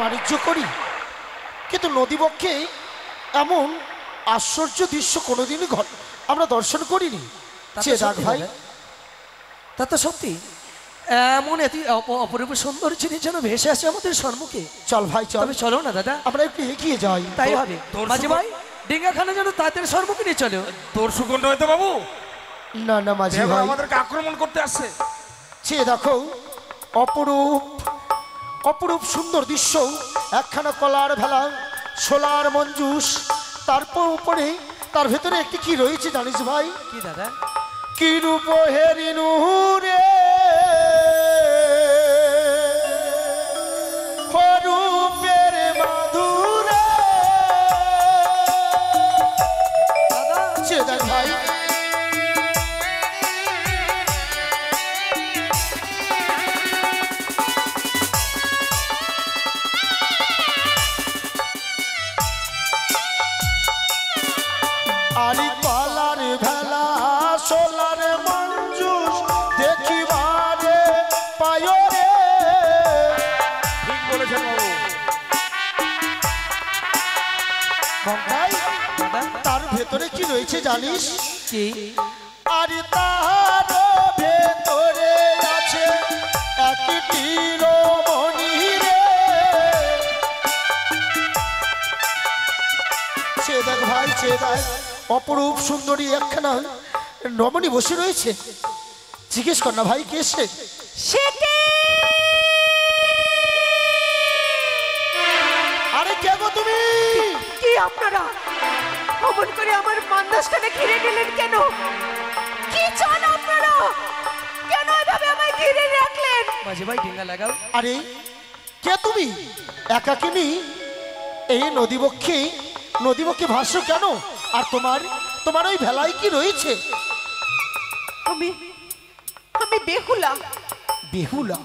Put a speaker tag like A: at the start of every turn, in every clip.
A: বাণিজ্য করি, কিন্তু নদীবক্ষে এমন আশ্চর্য দৃশ্য কোনোদিনই আমরা দর্শন করিনি। চেদাক ভাই,
B: তা তো সত্যি, এমন এত অপরূপ সুন্দর জিনিস যেন ভেসে আসে আমাদের সম্মুখে।
A: চল ভাই চল,
B: তবে চলো না দাদা,
A: আমরা একটু এগিয়ে যাই।
B: তাই হবে মাঝি ভাই, ডিঙ্গাখানা যেন তাদের সম্মুখে নিয়ে চলো।
C: তোর সুগন্ধ হয়তো বাবু,
A: না না মাঝি ভাই,
C: আমাদেরকে আক্রমণ করতে আসছে।
A: চেয়ে দেখো, অপরূপ অপরূপ সুন্দর দৃশ্য, একখানা কলার ভেলা, সোলার মঞ্জুস, তারপর উপরে তার ভেতরে একটি কি রয়েছে জানিস ভাই?
B: কি দাদা?
A: কি রূপ হেরিনু রে, রূপের মাধুরে।
B: দাদা
A: চেয়ে দেখ ভাই, আলি কলার ভেলা, সোলার মঞ্জুস, দেখিবারে পায় রে।
C: ঠিক বলেছেন বাবু।
A: ভাই, তার ভেতরে কি রয়েছে জানিস?
B: কি?
A: আর তার ভেতরে আছে একটি রমণী রে। চেয়ে দেখ ভাই, চেয়ে দেখ, অপরূপ সুন্দরী একখানা রমণী বসে রয়েছে। জিজ্ঞেস কর না ভাই, কে সে? আরে কে গো তুমি?
D: কি আপনারা অমন করে আমার মান্দাসখানে ঘিরে নিলেন কেন? কি চান আপনারা? কেন এভাবে আমায় ঘিরে রাখলেন?
B: মাঝি ভাই ডিঙ্গা লাগাও।
A: আরে কে তুমি? একাকিনী এই নদীবক্ষে ভাসছো কেন? আর তোমার ওই ভেলায় কি রয়েছে?
D: আমি বেহুলা।
A: বেহুলা?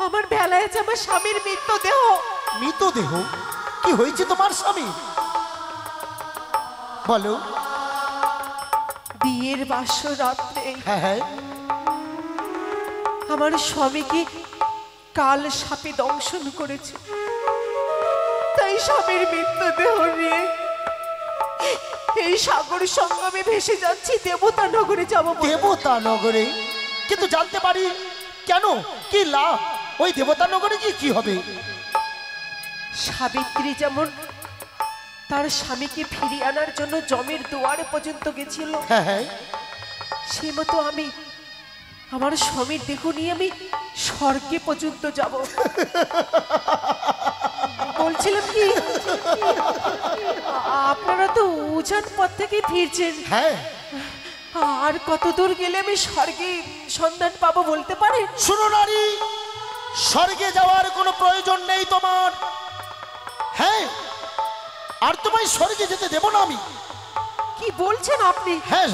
D: আমার ভেলায় আছে আমার স্বামীর মৃতদেহ।
A: মৃতদেহ? কি হয়েছে তোমার স্বামী? বলো।
D: বিয়ের বাসর রাত্রে
A: হ্যাঁ হ্যাঁ,
D: আমার স্বামীকে কাল সাপে দংশন করেছে। তাই স্বামীর মৃতদেহ নিয়ে এই সাগর সঙ্গমে ভেসে যাচ্ছি দেবতা নগরে যাব।
A: দেবতা নগরে? কিন্তু জানতে পারি কেন? কি লাভ ওই দেবতা নগরে গিয়ে? কি হবে?
D: সাবিত্রী যেমন তার স্বামীকে ফিরিয়ে আনার জন্য জমের দুয়ারে পর্যন্ত গেছিল,
A: হ্যাঁ হ্যাঁ,
D: সেই মতো আমি আমার স্বামীর দেহ নিয়ে আমি স্বর্গে পর্যন্ত যাব। বলছিলাম কি, আপনারা তো উজান পথ থেকে ফিরছেন,
A: হ্যাঁ।
D: আর কত দূর গেলে আমি স্বর্গে সন্ধান পাবো বলতে পারেন?
A: শুনো নারী, স্বর্গে যাওয়ার কোনো প্রয়োজন নেই তোমার। হ্যাঁ, আর তোমায় স্বর্গে যেতে দেব না আমি।
D: কি বলছেন আপনি?
A: হ্যাঁ,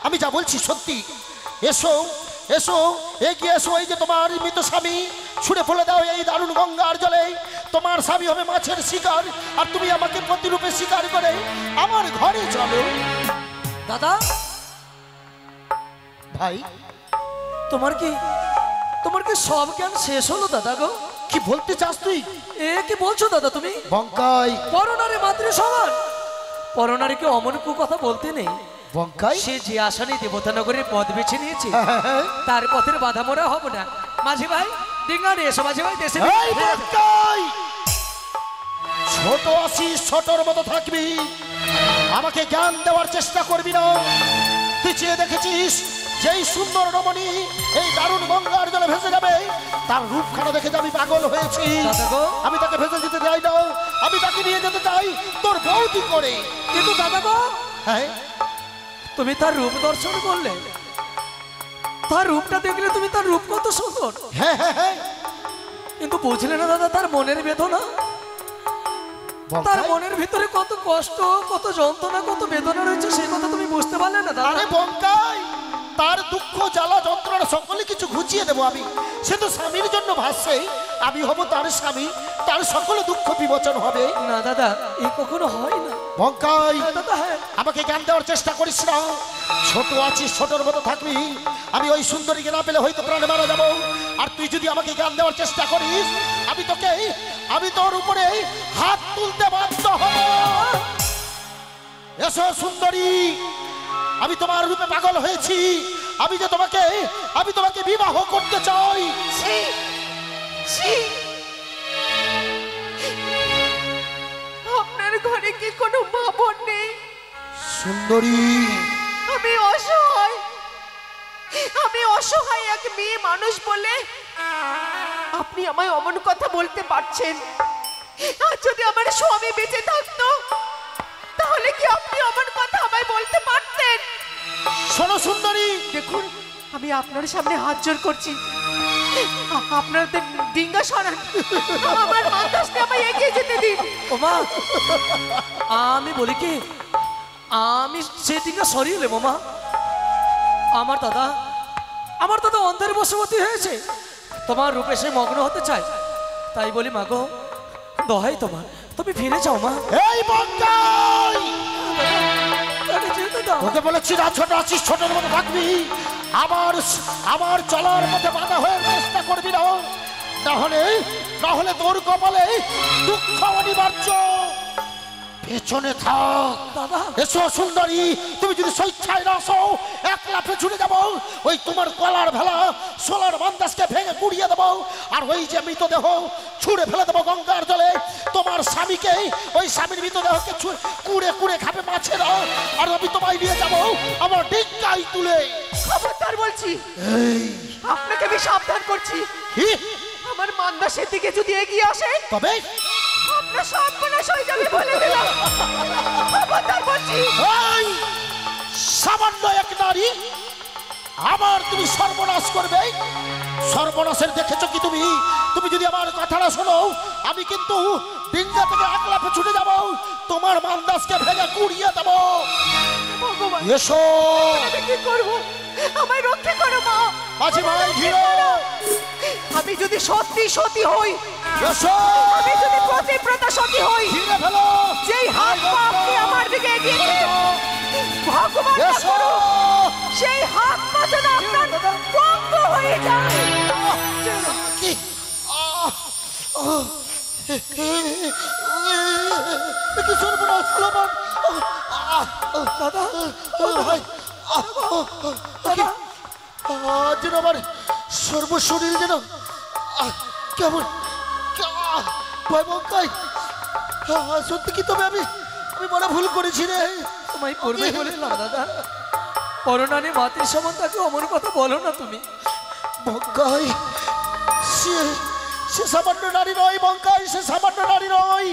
A: আমি যা বলছি সত্যি। এসো এসো, এগিয়ে এসো। এই যে তোমার মৃত স্বামী, ছুঁড়ে ফেলে দাও এই দারুণ গঙ্গার জলে। তোমার স্বামী হবে মাছের শিকার, আর তুমি আমাকে প্রতিরূপে শিকার করে আমার ঘরে চলো।
B: দাদা
A: ভাই,
B: তোমার কি সব জ্ঞান শেষ হলো দাদা গো?
A: কি বলতে চাস তুই?
B: কি বলছো দাদা তুমি?
A: বঙ্কাই,
B: পরনারী মাতৃ সমান। পরনারীকে অমন কথা বলতে নেই।
A: বঙ্কাই,
B: সে যে আসানে দেবতা নগরের পথ বেছে নিয়েছে, তার পথের বাধা মোরা হব না। মাঝি ভাই ডিঙ্গা নিয়ে এসো। মাঝি ভাই দেশে
A: এই বঙ্কাই, ছোট আছিস, ছোটর মতো থাকবি, আমাকে জ্ঞান দেওয়ার চেষ্টা করবি না। তুই চেয়ে দেখেছিস যেই সুন্দর রমণী এই দারুণ গঙ্গার জলে ভেসে যাবে, তার রূপখানা দেখে আমি পাগল হয়েছি। আমি তাকে ভেসে যেতে চাই না, আমি তাকে নিয়ে যেতে চাই তোর বউটি করে।
B: কিন্তু দাদা গো,
A: হ্যাঁ,
B: তুমি তার রূপ দর্শন করলে, তার রূপটা দেখলে তুমি তার রূপ কত সুন্দর।
A: হ্যাঁ হ্যাঁ হ্যাঁ,
B: কিন্তু বুঝলে না দাদা তার মনের বেদনা, তার মনের ভিতরে কত কষ্ট, কত যন্ত্রণা, কত বেদনা রয়েছে, সেই কথা তুমি বুঝতে পারলে না দাদা?
A: আরে বঙ্কাই, তার দুঃখ জ্বালা যন্ত্রণা সকলে কিছু ঘুচিয়ে দেবো আমি। সে তো স্বামীর জন্য ভাসছে, আমি হব তার স্বামী, তার সকল দুঃখ বিমোচন হবে।
B: না দাদা, এই কখনো হয় না।
A: বঙ্কাই
B: দাদা হ্যাঁ
A: আমাকে জ্ঞান দেওয়ার চেষ্টা করিস না। ছোট আছিস, ছোটর মতো থাকবি। আমি ওই সুন্দরীকে না পেলে হয়তো প্রাণে মারা যাবো। আর তুই যদি আমাকে জ্ঞান দেওয়ার চেষ্টা করিস, আমি তোর উপরে হাত তুলতে বাধ্য হব। এসো সুন্দরী, আমি তোমার রূপে পাগল হয়েছি। আমি তোমাকে বিবাহ করতে চাই।
D: ছি, ছি। আপনার ঘরে কি কোনো মা বোন নেই?
A: সুন্দরী,
D: আমি অসহায় এক মেয়ে মানুষ বলে আপনি আমায় অমন কথা বলতে পারছেন। আর যদি আমার স্বামী বেঁচে থাকতো, তাহলে কি আপনি অমন কথা আমায় বলতে পারতেন?
A: শোনো সুন্দরী,
D: দেখুন, আমি আপনার সামনে হাত জোর করছি, আপনাদের ডিঙ্গা সরান। আমার মাথাতে আমায় এগিয়ে যেতে দিন।
B: ও মা, আমি বলি কি, আমি সেদিনটা সরিয়ে নেবো মা। আমার দাদা অন্ধের বশবর্তী হয়েছে, তোমার রূপে সে মগ্ন হতে চায়। তাই বলি মা গো, দোহাই তোমার, তুমি ফিরে যাও মা।
A: এই বঙ্কাই,
B: তাকে যেতে দাও।
A: ওকে বলেছি না ছোট আছিস, ছোটর মতো থাকবি। আমার চলার পথে বাধা হয়ে চেষ্টা করবি না। না হলে তোর কপালে দুঃখ অনিবার্য। পেছনে থাক।
B: দাদা
A: এসো সুন্দরী, তুমি যদি স্বেচ্ছায় না আসো, একলা পেছনে যাবো। ওই তোমার কলার ভেলা সোলার বান্দাসকে ভেঙে গুড়িয়ে দেবো। আর ওই যে মৃতদেহ ছুঁড়ে ফেলে দেবো গঙ্গার জলে। তোমার স্বামীকে, ওই স্বামীর মৃতদেহকে কুড়ে খাবে মাছেরা। আর আমি তোমায় নিয়ে যাবো আমার ডিঙ্গায় তুলে।
D: খবরদার বলছি,
A: এই
D: আপনাকে আমি সাবধান করছি।
A: কি?
D: আমার মান্দাসের দিকে যদি এগিয়ে আসে,
A: তবে
D: আপনার সর্বনাশ হয়ে যাবে বলে দিলাম। খবরদার বলছি।
A: এই সামান্য এক নারী আবার তুমি সর্বনাশ করবে? সর্বনাশের দেখেছো কি তুমি? তুমি যদি আমার কথাটা শোনো, আমি কিন্তু ডিঙ্গা থেকে একলা ছুটে যাবো, তোমার মান্দাসকে ভেঙে কুড়িয়ে দেবো।
D: ভগবান,
A: এসো
D: আমি কি করব? আমায় রক্ষা করো মা।
A: মাঝি ভাই ঘিরো।
D: আমি যদি সত্যি সতী হই,
A: এসো
D: আমি যদি প্রতিব্রতা সতী হই,
A: ঘিরে ফেলো।
D: যেই হাত পা আপনি আমার দিকে এগিয়েছেন, ভগবান না
A: এসো
D: করুক, সেই হাত পা যেন আপনার বন্ধ হয়ে যায়।
A: কি? কি সর্বনাশ হলো আমার?
B: দাদা
A: যেন আমার সর্বশরীর যেন কেমন ভয় বঙ্কাই। সত্যি কি তবে আমি বড় ভুল করেছি রে।
B: তোমায় পূর্বে বলেছিলাম দাদা, পরনানে মাতৃ সমান তাকে অমন কথা বলো না তুমি।
A: বঙ্কাই সে সামান্য নারী নয়। বঙ্কাই সে সামান্য নারী নয়।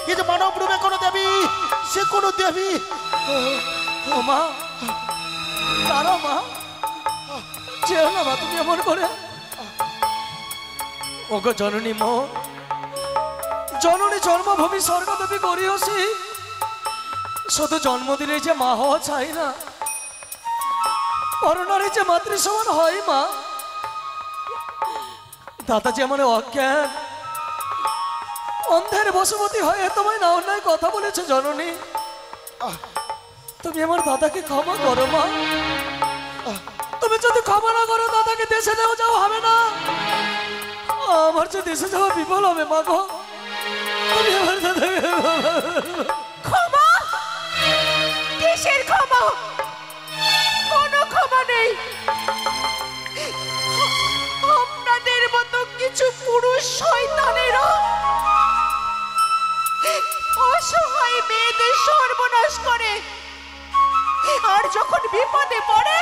A: এই যে মানব রূপে কোনো দেবী, সে কোনো দেবী।
B: ও মা, তারা মা, যেও না মা তুমি এমন করে। ওগো জননী মো, জননী জন্মভূমি স্বর্গদেবী করিওছি। শুধু জন্মদিনে যে মা হওয়া চাই না, পরনারী যে মাতৃ সমান হয় মা। দাদা যে আমার অজ্ঞান, অন্ধের বশবর্তী হয়ে তোমায় না অন্যায় কথা বলেছে জননী। তুমি আমার দাদাকে ক্ষমা করো মা। তুমি যদি ক্ষমা না করো, দাদাকে দেশে যাওয়া হবে না। আমার যে দেশে যাওয়া বিফল হবে মা গো। তুমি আমার দাদাকে
D: ক্ষমা? কিসের ক্ষমা? কোনো ক্ষমা নেই। আপনাদের মতো কিছু পুরুষ শয়তানেরা অসহায় মেয়েদের সর্বনাশ করে, আর যখন বিপদে পড়ে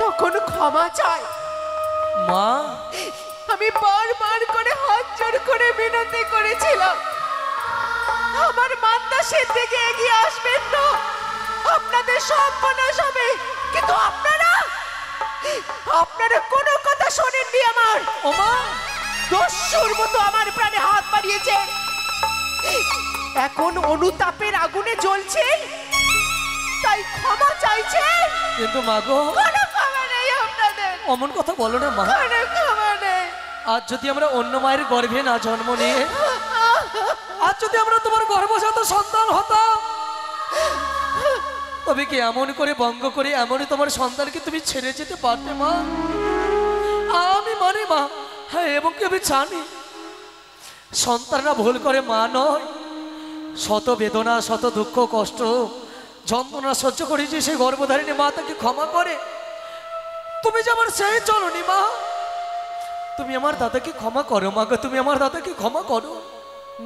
D: তখন ক্ষমা চায়।
B: মা,
D: আমি বারবার করে হাত জোড় করে বিনতি করেছিলাম, আমার মান্দাসের দিকে এগিয়ে আসবেন না, আপনাদের সর্বনাশ হবে। কিন্তু আপনারা কোনো কথা শোনেননি আমার।
B: ও মা,
D: দস্যুর মতো আমার প্রাণে হাত বাড়িয়েছে। এখন অনুতাপের আগুনে জ্বলছেন, তাই ক্ষমা চাইছেন।
B: কিন্তু মা গো,
D: কোনো ক্ষমা নেই আপনাদের,
B: অমন কথা বলো না মা।
D: কোনো ক্ষমা নেই।
B: আজ যদি আমরা অন্য মায়ের গর্ভে না জন্ম নিয়ে আজ যদি আমরা তোমার গর্ভজাত সন্তান হতাম, তবে কি এমন করে ভঙ্গ করে এমনই তোমার সন্তানকে তুমি ছেড়ে যেতে পারতে মা? আমি মানি মা, হ্যাঁ, এবং কি আমি জানি সন্তানরা ভুল করে মা নয়, শত বেদনা, শত দুঃখ, কষ্ট, যন্ত্রণা সহ্য করেছি সেই গর্ভধারিণী মা তাকে ক্ষমা করে। তুমি যে আমার সেই চলনি মা, তুমি আমার দাদাকে ক্ষমা করো মা গো, তুমি আমার দাদাকে ক্ষমা করো।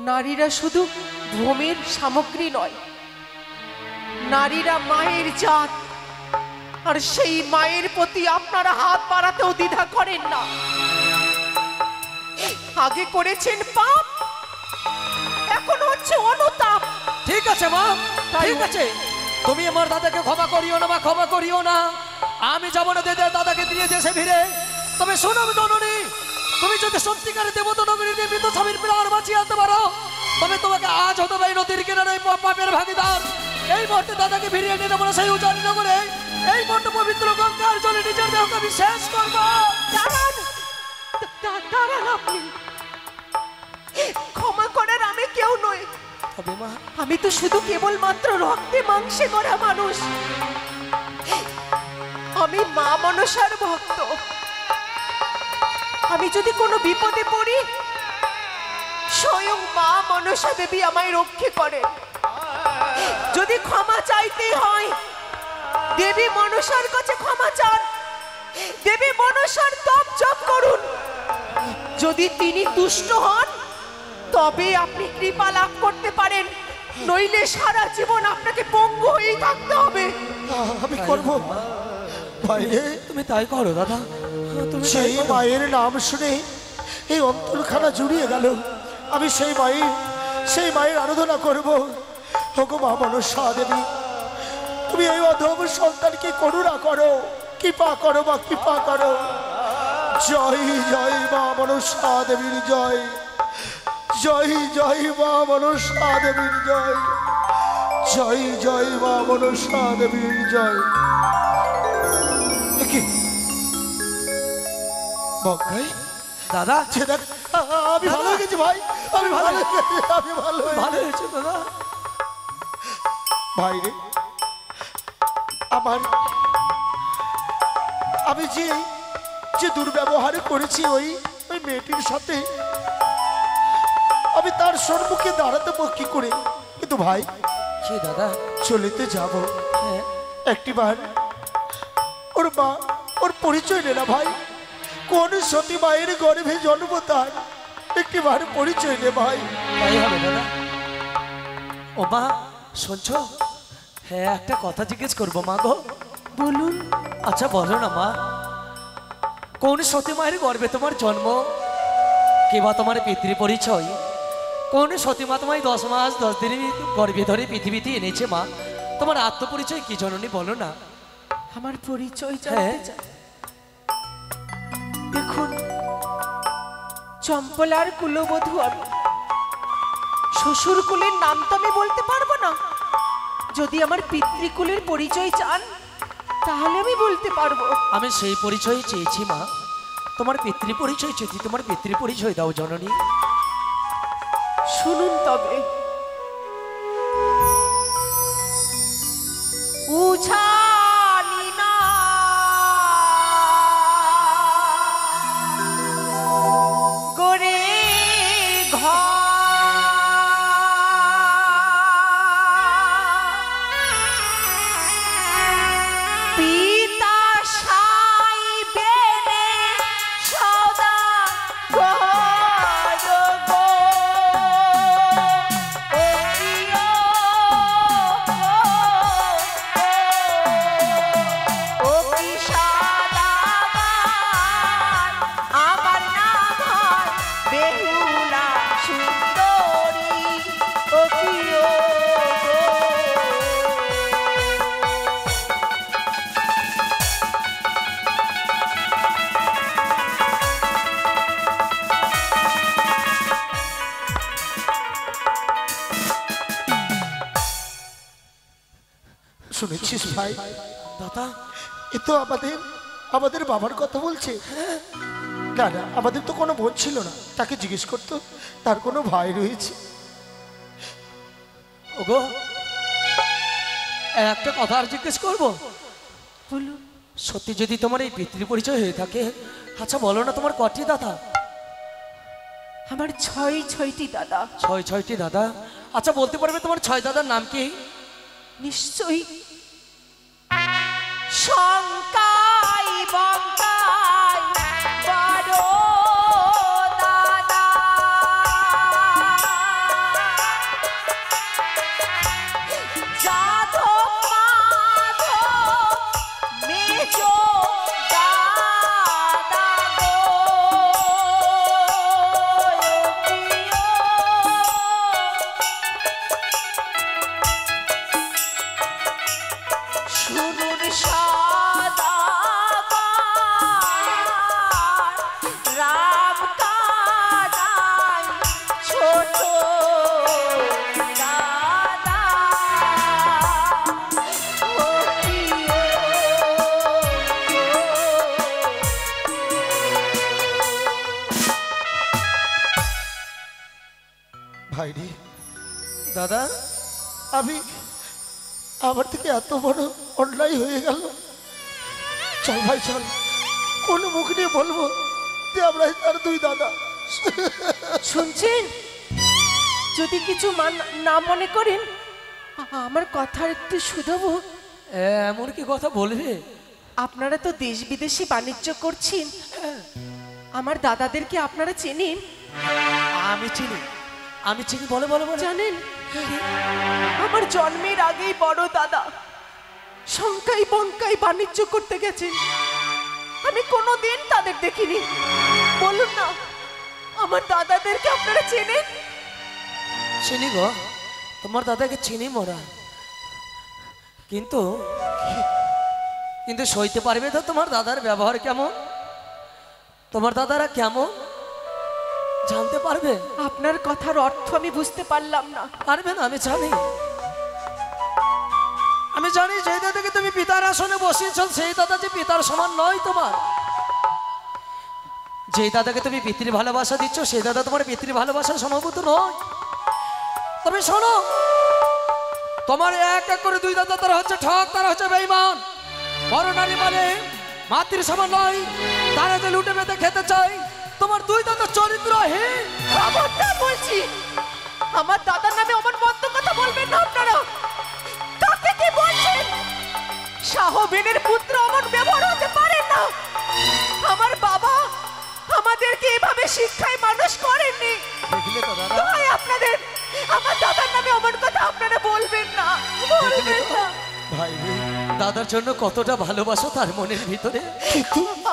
D: নারীরা শুধু ভূমির সামগ্রী নয়, নারীরা মায়ের জাত, আর সেই মায়ের প্রতি আপনারা হাত বাড়াতেও দ্বিধা করেন না। আগে করেছেন পাপ, এখন হচ্ছে অনুতাপ।
B: ঠিক আছে মা, ঠিক আছে, তুমি আমার দাদাকে ক্ষমা করিও না মা, ক্ষমা করিও না। আমি যাবো না দাদাকে দিয়ে দেশে ফিরে। তবে শোনো জননী, তুমি যদি সত্যিকারে দেবতা নগরীতে মৃত স্বামীর প্রাণ বাঁচিয়ে আনতে পারো, তবে তোমাকে আজ হতে পারে নদীর কিনারে পাপের ভাগিদার। এই মুহূর্তে দাদাকে ফিরিয়ে নিয়ে যাবো না সেই উজানি নগরে। এই মুহূর্তে পবিত্র গঙ্গার জলে নিজের দেহকে আমি শেষ করবো।
D: দাঁড়ান, দাঁড়ান আপনি। ক্ষমা করার আমি কেউ নই,
B: তবে মা,
D: আমি তো শুধু কেবলমাত্র রক্তে মাংসে গড়া মানুষ। আমি মা মনসার ভক্ত। আমি যদি কোনো বিপদে পড়ি, স্বয়ং মা মনসা দেবী আমায় রক্ষে করেন। যদি ক্ষমা চাইতে হয়, দেবী মনসার কাছে ক্ষমা চান, দেবী মনসার তপ জপ করুন। যদি তিনি তুষ্ট হন, তবে আপনি কৃপা লাভ করতে পারেন, নইলে সারা জীবন আপনাকে পঙ্গু হয়েই থাকতে হবে।
A: আমি করব ভাইরে,
B: তুমি তাই করো দাদা, তুমি
A: সেই মায়ের নাম শুনে এই অন্তরখানা জুড়িয়ে গেল। আমি সেই মায়ের আরাধনা করব। ওগো মা মনসা দেবী, তুমি এই অধম সন্তানকে করুণা করো, কৃপা করো মা, কৃপা করো। জয় জয় মা মনসা দেবীর জয়, জয় জয় মা মনসা দেবীর জয়, জয় জয় মা মনসা দেবীর জয়। ভাই
B: দাদা,
A: আমি ভালো হয়ে গেছি ভাই, আমি ভালো হয়ে গেছি, আমি ভালো
B: ভালো হয়েছে দাদা।
A: ভাই রে, আমি যে দুর্ব্যবহার করেছি ওই মেয়েটির সাথে, আমি তার সম্মুখে দাঁড়াতে কি করে। কিন্তু ভাই,
B: কি দাদা?
A: চলেতে যাব,
B: হ্যাঁ,
A: একটিবার ওর পরিচয় নে না ভাই। কোন সতী মায়ের গর্ভে জন্ম তার, একটিবার পরিচয় নে ভাই।
B: তাই হবে দাদা। ও মা, শুনছ? হ্যাঁ, একটা কথা জিজ্ঞেস করবো মা গো।
D: বলুন।
B: আচ্ছা বলো না মা, কোন সতী মায়ের গর্ভে তোমার জন্ম, কিংবা তোমার পিতৃ পরিচয়? কোন সতী মা তোমায় 10 মাস 10 দিন গর্ভে ধরে পৃথিবীতে এনেছে মা? তোমার আত্মপরিচয় কি জননী, বলো না।
D: আমার পরিচয়
B: হ্যাঁ।
D: জানতে চাই? দেখুন, চম্পলার কুলবধূ আমি। শ্বশুর কুলের নাম তো আমি বলতে পারবো না। যদি আমার পিতৃকুলের পরিচয় চান, তাহলে আমি বলতে পারবো।
B: আমি সেই পরিচয় চেয়েছি মা। তোমার পিতৃ পরিচয় চেয়েছি, তোমার পিতৃ পরিচয় দাও জননী।
D: শুনুন তবে। উছানি না গোরে পিতা সাই বেনে সদা
A: শুনেছিস ভাই?
B: দাদা,
A: এ তো আমাদের বাবার কথা বলছে। না না, আমাদের তো কোনো বোন ছিল না, তাকে জিজ্ঞেস করতো তার কোনো ভাই রয়েছে।
B: ওগো, একটা কথা আর জিজ্ঞেস করবো?
D: বলুন।
B: সত্যি যদি তোমার এই পিতৃ পরিচয় হয়ে থাকে, আচ্ছা বলো না তোমার কটি দাদা?
D: আমার ছয়টি দাদা।
B: ছয়টি দাদা? আচ্ছা বলতে পারবে তোমার 6 দাদার নাম কি?
D: নিশ্চয়ই। শঙ্কাই বঙ্কাই বড় দাদা, যাদব মাধব মেজো দাদা গো, শুনুন সদাগর রাম কানাই ছোট দাদা ও প্রিয়।
A: ভাই রে,
B: দাদা,
A: আমি আমার থেকে এত বড় অন্যায় হয়ে গেল। চল ভাই চল, কোন মুখ নিয়ে বলবো যে আমরা তার 2 দাদা?
D: শুনছেন? যদি কিছু না মনে করেন, আমার কথার একটু শুধাবো।
B: এমন কি কথা বলবে?
D: আপনারা তো দেশ বিদেশি বাণিজ্য করছেন, আমার দাদাদেরকে আপনারা চেনেন?
B: আমি চিনি, আমি চিনি। বলে বলে বলে।
D: জানেন, আমার জন্মের আগেই বড় দাদা শঙ্কাই বঙ্কাই বাণিজ্য করতে গেছেন, আমি কোনোদিন তাদের দেখিনি। বলুন না, আমার দাদাদেরকে আপনারা চেনেন?
B: চিনি গো, তোমার দাদাকে চিনি মোরা, কিন্তু কিন্তু সইতে পারবে তো তোমার দাদার ব্যবহার কেমন? তোমার দাদারা কেমন জানতে পারবে?
D: আপনার কথার অর্থ আমি বুঝতে পারলাম না।
B: পারবে না? আমি জানি, আমি জানি যে দাদাকে তুমি পিতার আসনে বসিয়েছ সেই দাদা যে পিতার সমান নয় তোমার। যে দাদাকে তুমি পিতৃ ভালোবাসা দিচ্ছ সেই দাদা তোমার পিতৃ ভালোবাসার সমভূত নয়। তবে শোনো, তোমার এক এক করে 2 দাদা, তারা হচ্ছে ঠক, তারা হচ্ছে বেঈমান। বড় নারী মানে মাতৃ সমান নয়, তারা যে লুটে বেঁধে খেতে চায়। তোমার 2 দাদা চরিত্রহীন।
D: খবরদার বলছি, আমার দাদার নামে অমন মন্দ কথা বলবেন না আপনারা। কাকে কি বলছেন? শাহবেনের পুত্র অমন ব্যবহার হতে পারে না। আমার বাবা আমাদেরকে এভাবে শিক্ষায় মানুষ করেননি।
B: দেখলে তো দাদা,
D: তাই আপনাদের আমার দাদার নামে অমন কথা আপনারা বলবেন না, বলবেন না।
A: ভাই রে,
B: দাদার জন্য কতটা ভালোবাসো তার মনের ভিতরে।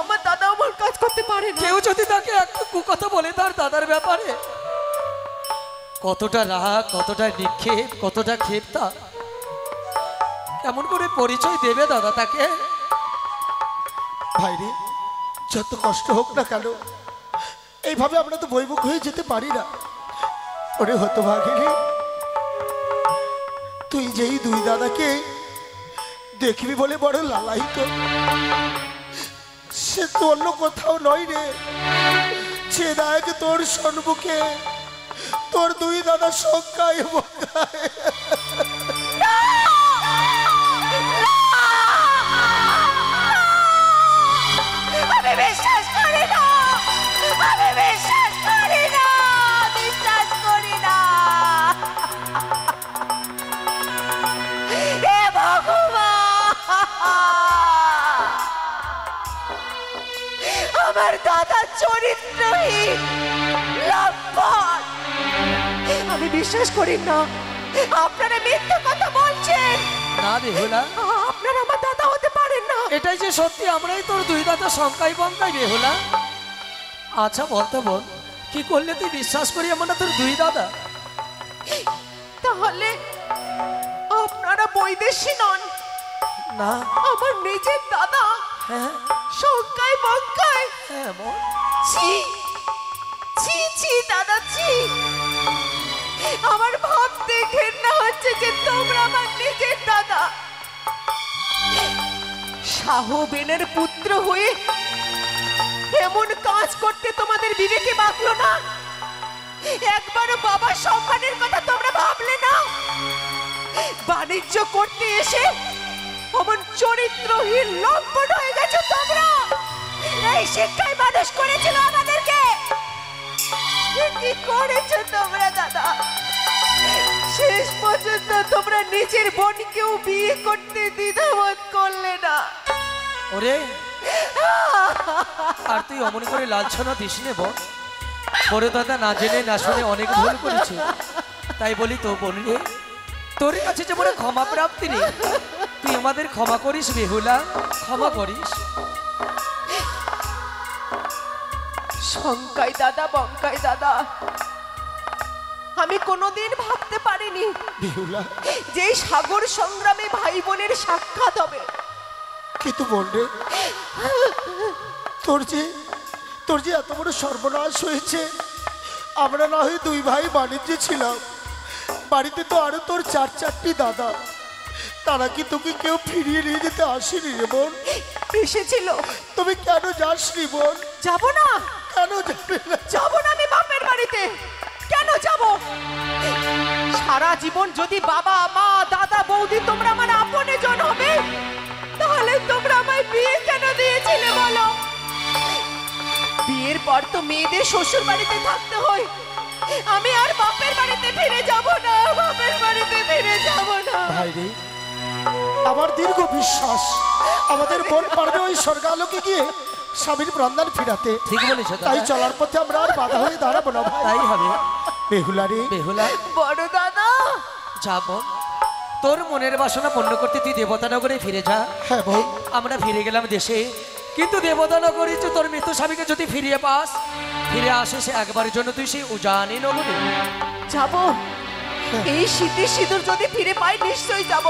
D: আমার দাদা অমন কাজ করতে পারে না।
B: কেউ যদি তাকে একটু কুকথা বলে তার দাদার ব্যাপারে, কতটা রাগ, কতটা নিক্ষেপ, কতটা ক্ষেপ, তা কেমন করে পরিচয় দেবে দাদা তাকে?
A: ভাই রে, যত কষ্ট হোক না কেন, এইভাবে আমরা তো বৈমুখ হয়ে যেতে পারি না। ওরে হতভাগিনী, তুই যেই 2 দাদাকে দেখবি বলে বড় লালায়িত, সে তো অন্য কোথাও নয় রে। সে দেখ তোর সম্মুখে তোর 2 দাদা শঙ্কায় বঙ্কায়।
D: আমি বিশ্বাস করি না, আমি বিশ্বাস করি না, বিশ্বাস করি না। হে ভগবান, আমার দাদা চরিত্রহীন, লম্পট। আমি বিশ্বাস করি না, আপনারা মিথ্যে কথা বলছেন।
B: না বেহুলা,
D: আপনারা আমার দাদা হতে পারেন না।
B: এটাই যে সত্যি, আমরাই তোর 2 দাদা শঙ্কাই বঙ্কাই বেহুলা। আচ্ছা বলতে বল, কি করলে তুই বিশ্বাস করি আমরা তোর 2 দাদা?
D: তাহলে আপনারা বৈদেশী নন,
B: না।
D: আমার নিজের দাদা
B: হ্যাঁ
D: শঙ্কায় বঙ্কায়।
B: হ্যাঁ বল।
D: ছি ছি ছি দাদা, ছি। আমার ভাবতে ঘেন্না হচ্ছে যে তোমরা আমার নিজের দাদা। শাহবেনের পুত্র হয়ে এমন কাজ করতে তোমাদের বিবেকে বাঁকলো না? একবারও বাবার সম্মানের কথা তোমরা ভাবলে না? বাণিজ্য করতে এসে অমন চরিত্রহীন লম্পট হয়ে গেছো তোমরা। এই শিক্ষায় মানুষ করেছিল আমাদেরকে। কি করেছো তোমরা দাদা? শেষ পর্যন্ত তোমরা নিজের বোনকেও বিয়ে করতে দ্বিধাবোধ করলে না।
B: ওরে, আর তুই অমন করে লাঞ্ছনা দিস নে বোন। বড় দাদা না জেনে না শুনে অনেক ভুল করেছে, তাই বলি তো বোন রে, তোর কাছে যে বড় ক্ষমা প্রাপ্তি নেই, তুই আমাদের ক্ষমা করিস বেহুলা, ক্ষমা করিস।
D: শঙ্কাই দাদা, বঙ্কাই দাদা, আমি কোনোদিন ভাবতে পারিনি
A: বেহুলা,
D: যে এই সাগর সংগ্রামে ভাই বোনের সাক্ষাৎ হবে।
A: কিন্তু বোন রে, তোর যে এত বড় সর্বনাশ হয়েছে। আমরা না হয় দুই ভাই বাণিজ্যে ছিলাম, বাড়িতে তো আরো তোর চারটি দাদা, তারা কি তোকে কেউ ফিরিয়ে নিয়ে যেতে আসেনি রে বোন?
D: এসেছিল।
A: তুমি কেন যাসনি বোন?
D: যাব না।
A: কেন যাবে না?
D: যাব না আমি বাপের বাড়িতে। কেন যাব? সারা জীবন যদি বাবা মা দাদা বৌদি তোমরা আমার আপনজন হবে, তাহলে তোমরা আমায় বিয়ে কেন দিয়েছিলে বলো? বিয়ের পর তো মেয়েদের শ্বশুর বাড়িতে থাকতে হয়। আমি আর বাপের বাড়িতে ফিরে যাব না, বাপের বাড়িতে ফিরে যাব না।
A: ভাই রে, আমার দীর্ঘ বিশ্বাস আমাদের বোন পারবে ওই স্বর্গালোকে গিয়ে স্বামীর প্রাণদান ফিরাতে।
B: ঠিক বলেছ দাদা।
A: তাই চলার পথে আমরা আর বাধা হয়ে দাঁড়াবো না ভাই।
B: তাই হবে।
A: বেহুলা রে,
B: বেহুলা,
D: বড় দাদা,
B: যা বোন, তোর মনের বাসনা পূর্ণ করতে তুই দেবতানগরে ফিরে যা।
A: হ্যাঁ বোন,
B: আমরা ফিরে গেলাম দেশে, কিন্তু দেবতানগরী তো তোর মৃত স্বামীকে যদি ফিরিয়ে পাস, ফিরে আসে সে একবারের জন্য তুই সেই উজানি নগরে
D: যাব। এই শীতের সিঁদুর যদি ফিরে পাই নিশ্চয়ই যাব।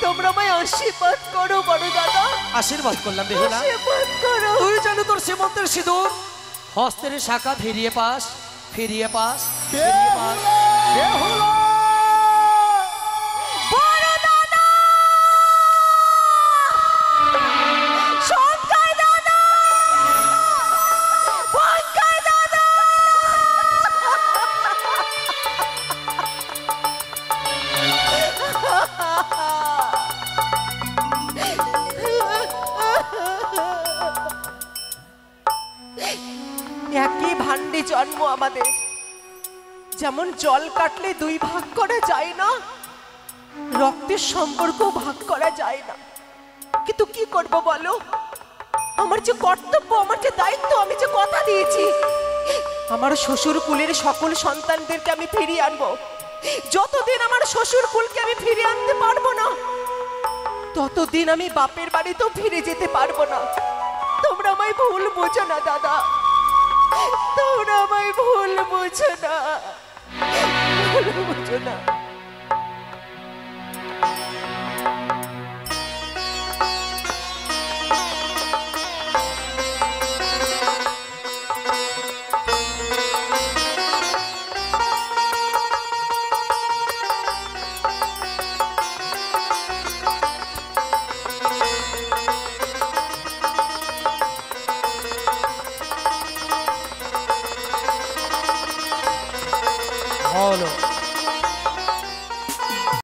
D: তোমরা আমায় আশীর্বাদ করো বড় দাদা।
B: আশীর্বাদ করলাম বেহুলা,
D: আশীর্বাদ করো।
B: তুই জানো তোর সীমন্তের সিঁদুর হস্তের শাখা ফিরিয়ে পাস, ফিরিয়ে পাস, ফিরিয়ে পাস।
A: বেহুলা,
D: বড় দাদা, শঙ্কাই দাদা, বঙ্কাই দাদা। একই ভান্ডে জন্ম আমাদের। যেমন জল কাটলে দুই ভাগ করা যায় না, রক্তের সম্পর্ক ভাগ করা যায় না। কিন্তু কি করব বলো? আমার যে কর্তব্য, আমার যে দায়িত্ব, আমি যে কথা দিয়েছি আমার শ্বশুর কুলের সকল সন্তানদেরকে আমি ফিরিয়ে আনবো। যতদিন আমার শ্বশুর কুলকে আমি ফিরিয়ে আনতে পারবো না, ততদিন আমি বাপের বাড়িতেও ফিরে যেতে পারবো না। তোমরা আমায় ভুল বোঝো না দাদা, তোমরা আমায় ভুল বোঝো না, ভুল বোঝো না।
B: বলো